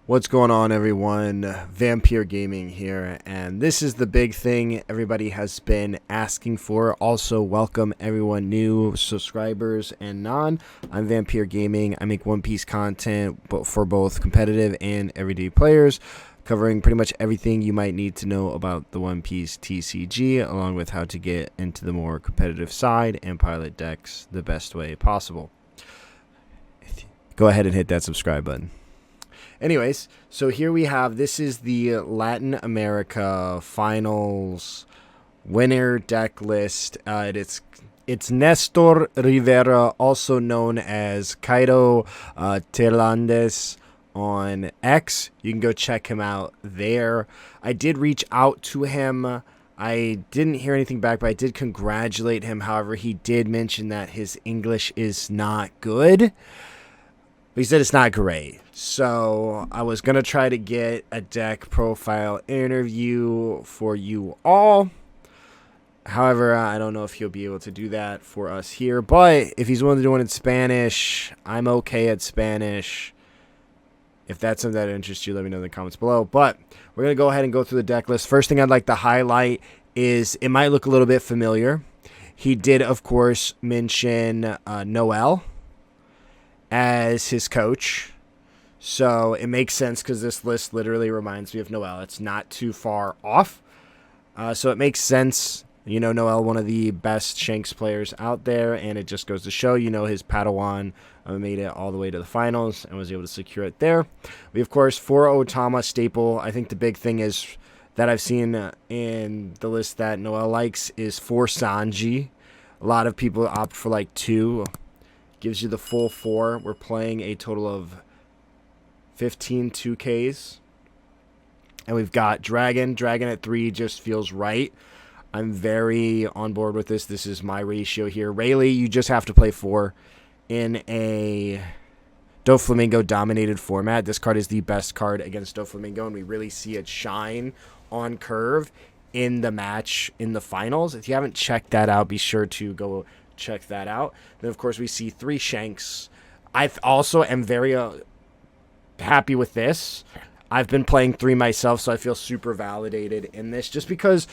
What's going on, everyone? Vampyr Gaming here, and this is the big thing everybody has been asking for. Also, welcome everyone new subscribers and non. I'm Vampyr Gaming. I make One Piece content for both competitive and everyday players, covering pretty much everything you might need to know about the One Piece TCG, along with how to get into the more competitive side and pilot decks the best way possible. Go ahead and hit that subscribe button. Anyways, so here we have, this is the Latin America Finals winner deck list. It's Nestor Rivera, also known as Cairo Terlandes on X. You can go check him out there. I did reach out to him. I didn't hear anything back, but I did congratulate him. However, he did mention that his English is not good. He said it's not great. So I was going to try to get a deck profile interview for you all. However, I don't know if he'll be able to do that for us here. But if he's willing to do one in Spanish, I'm okay at Spanish. If that's something that interests you, let me know in the comments below. But we're going to go ahead and go through the deck list. First thing I'd like to highlight is it might look a little bit familiar. He did, of course, mention Noel as his coach, so it makes sense because this list literally reminds me of Noel. It's not too far off, so it makes sense. You know, Noel, one of the best Shanks players out there, and it just goes to show, you know, his Padawan made it all the way to the finals and was able to secure it there. We, of course, for Otama staple, I think the big thing is that I've seen in the list that Noel likes is 4 Sanji. A lot of people opt for like 2. Gives you the full 4. We're playing a total of 15 2Ks. And we've got Dragon. Dragon at 3 just feels right. I'm very on board with this. This is my ratio here. Rayleigh, you just have to play 4 in a Doflamingo dominated format. This card is the best card against Doflamingo, and we really see it shine on curve in the match in the finals. If you haven't checked that out, be sure to go check that out. Then, of course, we see 3 Shanks. I also am very happy with this. I've been playing 3 myself, so I feel super validated in this just because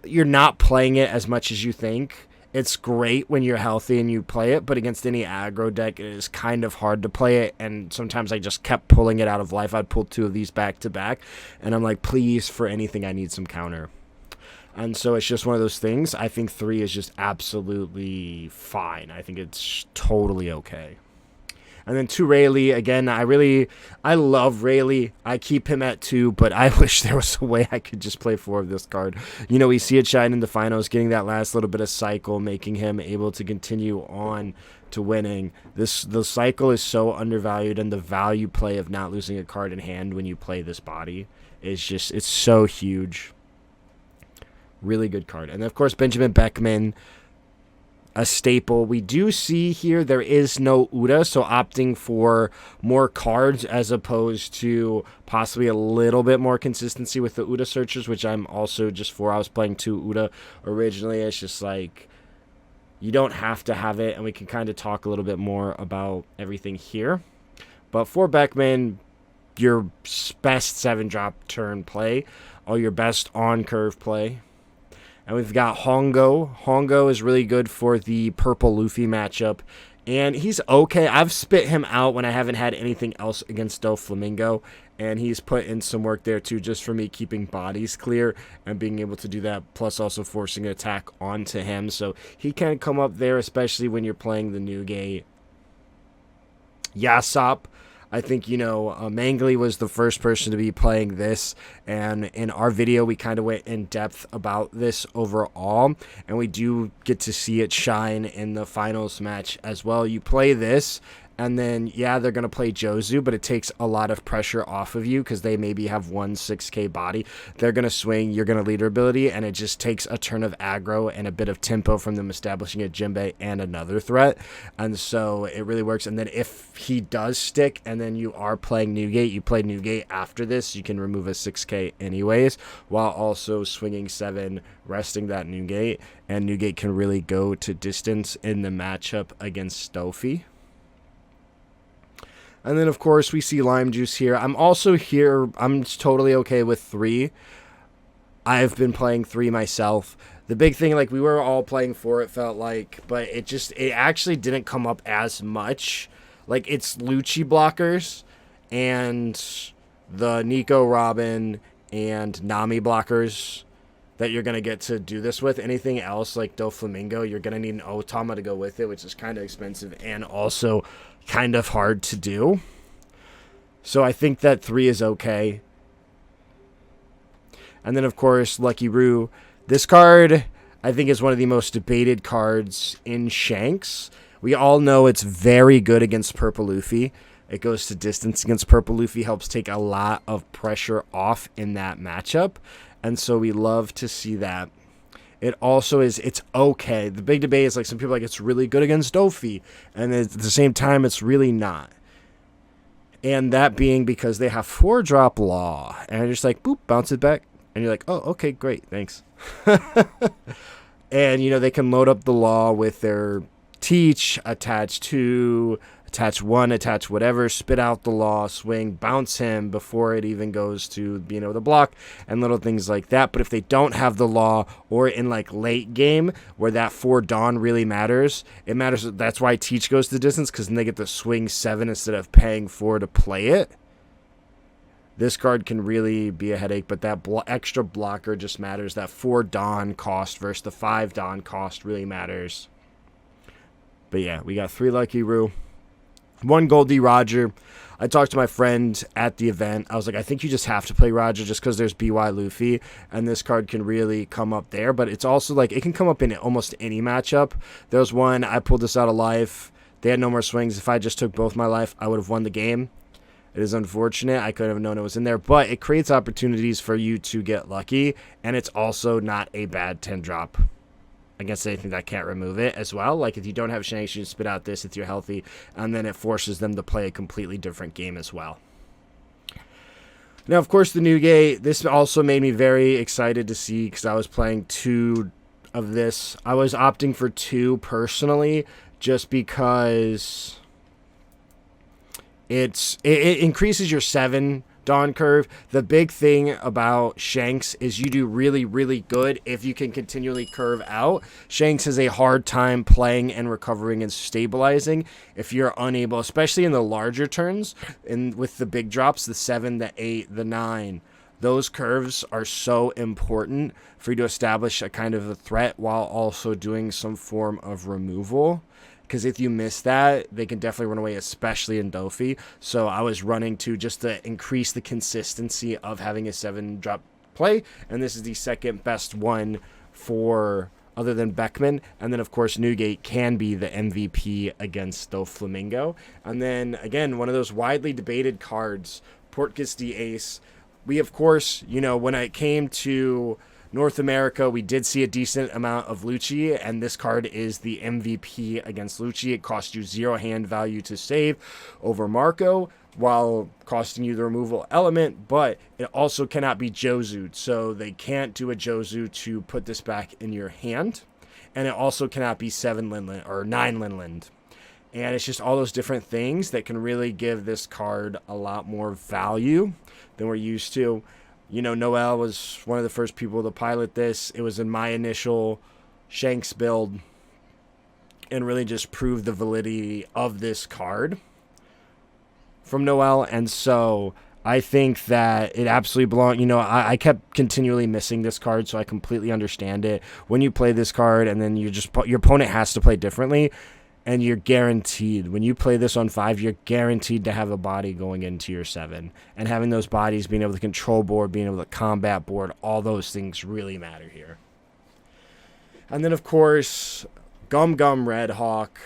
you're not playing it as much as you think. It's great when you're healthy and you play it, but against any aggro deck, it is kind of hard to play it, and sometimes I just kept pulling it out of life. I'd pull 2 of these back to back, and I'm like, please, for anything, I need some counter. And so it's just one of those things. I think 3 is just absolutely fine. I think it's totally okay. And then 2 Rayleigh. Again, I love Rayleigh. I keep him at 2, but I wish there was a way I could just play 4 of this card. You know, we see it shine in the finals, getting that last little bit of cycle, making him able to continue on to winning. The cycle is so undervalued, and the value play of not losing a card in hand when you play this body is just, it's so huge. Really good card. And, of course, Benjamin Beckman, a staple. We do see here there is no Uda, so opting for more cards as opposed to possibly a little bit more consistency with the Uda searchers, which I'm also just for. I was playing 2 Uda originally. It's just like you don't have to have it, and we can kind of talk a little bit more about everything here. But for Beckman, your best 7-drop turn play, or your best on-curve play. And we've got Hongo. Hongo is really good for the purple Luffy matchup. And he's okay. I've spit him out when I haven't had anything else against Doflamingo. And he's put in some work there too, just for me keeping bodies clear and being able to do that, plus also forcing an attack onto him. So he can come up there, especially when you're playing the Newgate. Yasop. I think, you know, Mangly was the first person to be playing this, and in our video we kind of went in depth about this overall, and we do get to see it shine in the finals match as well. You play this, and then, yeah, they're going to play Jozu, but it takes a lot of pressure off of you because they maybe have 1 6K body. They're going to swing, you're going to leader ability, and it just takes a turn of aggro and a bit of tempo from them establishing a Jinbei and another threat. And so it really works. And then if he does stick and then you are playing Newgate, you play Newgate after this, you can remove a 6K anyways, while also swinging 7, resting that Newgate. And Newgate can really go to distance in the matchup against Stofi. And then, of course, we see Lime Juice here. I'm also here. I'm totally okay with 3. I've been playing 3 myself. The big thing, like, we were all playing 4, it felt like, but it actually didn't come up as much. Like, it's Lucci blockers and the Nico, Robin, and Nami blockers that you're going to get to do this with. Anything else, like Doflamingo, you're going to need an Otama to go with it, which is kind of expensive and also kind of hard to do. So I think that 3 is okay. And then, of course, Lucky Roo. This card, I think, is one of the most debated cards in Shanks. We all know it's very good against Purple Luffy. It goes to distance against Purple Luffy, helps take a lot of pressure off in that matchup. And so we love to see that. It also is, it's okay. The big debate is, like, some people are like, it's really good against Dofi. And at the same time, it's really not. And that being because they have 4-drop Law. And you're just like, boop, bounce it back. And you're like, oh, okay, great, thanks. And, you know, they can load up the Law with their Teach, attach 2, attach 1, attach whatever, spit out the Law, swing, bounce him before it even goes to being able to block, and little things like that. But if they don't have the Law, or in, like, late game, where that 4 Dawn really matters, it matters. That's why Teach goes the distance, because then they get to swing 7 instead of paying 4 to play it. This card can really be a headache, but that extra blocker just matters. That 4 Dawn cost versus the 5 Dawn cost really matters. But yeah, we got 3 Lucky Roo, 1 Goldie Roger. I talked to my friend at the event. I was like, I think you just have to play Roger just because there's BY Luffy, and this card can really come up there. But it's also like, it can come up in almost any matchup. There was one, I pulled this out of life. They had no more swings. If I just took both my life, I would have won the game. It is unfortunate. I couldn't have known it was in there, but it creates opportunities for you to get lucky, and it's also not a bad 10-drop against anything that can't remove it as well. Like, if you don't have Shanks, you spit out this if you're healthy, and then it forces them to play a completely different game as well. Now, of course, the Newgate, this also made me very excited to see because I was playing 2 of this. I was opting for 2 personally just because it increases your 7 Dawn curve. The big thing about Shanks is you do really, really good if you can continually curve out. Shanks has a hard time playing and recovering and stabilizing if you're unable, especially in the larger turns, and with the big drops, the 7, the 8, the 9. Those curves are so important for you to establish a kind of a threat while also doing some form of removal. Because if you miss that, they can definitely run away, especially in Dofi. So I was running to just to increase the consistency of having a 7-drop play. And this is the second best one for, other than Beckman. And then, of course, Newgate can be the MVP against Doflamingo. And then, again, one of those widely debated cards, Portus Ace. We, of course, you know, when it came to North America, we did see a decent amount of Lucci, and this card is the MVP against Lucci. It costs you 0 hand value to save over Marco, while costing you the removal element, but it also cannot be Jozu'd, so they can't do a Jozu to put this back in your hand, and it also cannot be 7 Linland, or 9 Linland. And it's just all those different things that can really give this card a lot more value than we're used to. You know, Noel was one of the first people to pilot this. It was in my initial Shanks build and really just proved the validity of this card from Noel. And so I think that it absolutely belongs. You know, I kept continually missing this card, so I completely understand it. When you play this card and then you just, your opponent has to play differently, and you're guaranteed, when you play this on 5, you're guaranteed to have a body going into your 7. And having those bodies, being able to control board, being able to combat board, all those things really matter here. And then, of course, Gum Gum Red Hawk.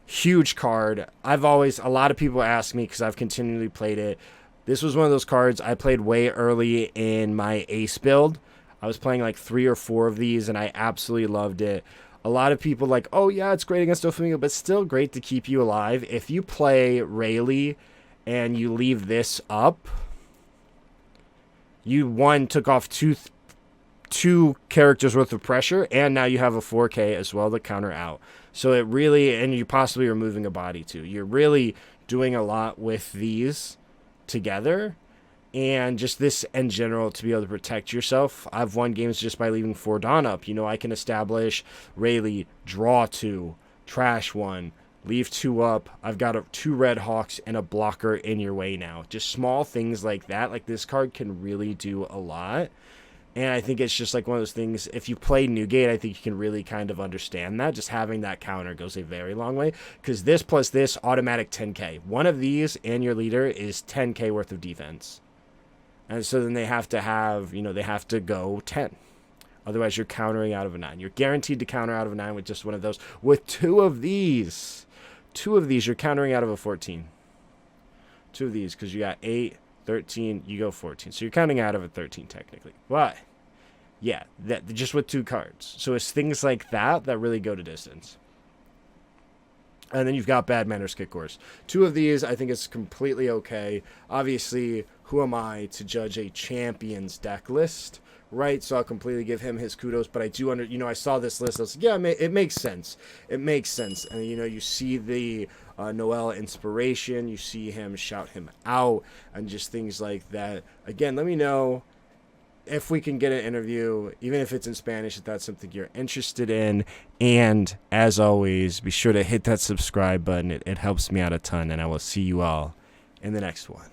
Huge card. A lot of people ask me because I've continually played it. This was one of those cards I played way early in my Ace build. I was playing like 3 or 4 of these, and I absolutely loved it. A lot of people like, oh yeah, it's great against Doflamingo, but still great to keep you alive. If you play Rayleigh and you leave this up, you, 1, took off two characters worth of pressure, and now you have a 4K as well to counter out. So it really, and you're possibly removing a body too. You're really doing a lot with these together. And just this in general to be able to protect yourself. I've won games just by leaving 4 Dawn up. You know, I can establish Rayleigh, draw 2, trash 1, leave 2 up. I've got 2 Red Hawks and a blocker in your way now. Just small things like that. Like, this card can really do a lot. And I think it's just like one of those things, if you play Newgate, I think you can really kind of understand that. Just having that counter goes a very long way. Because this plus this, automatic 10k. One of these and your leader is 10k worth of defense. And so then they have to have, you know, they have to go 10. Otherwise, you're countering out of a 9. You're guaranteed to counter out of a 9 with just one of those. With 2 of these, you're countering out of a 14. 2 of these, because you got 8, 13, you go 14. So you're counting out of a 13, technically. But, yeah, that just with 2 cards. So it's things like that that really go to distance. And then you've got Bad Manners Kick Horse. 2 of these, I think it's completely okay. Obviously, who am I to judge a champion's deck list, right? So I'll completely give him his kudos. But I do I saw this list. I was like, yeah, it makes sense. It makes sense. And, you know, you see the Noel inspiration. You see him shout him out and just things like that. Again, let me know if we can get an interview, even if it's in Spanish, if that's something you're interested in. And as always, be sure to hit that subscribe button. It helps me out a ton, and I will see you all in the next one.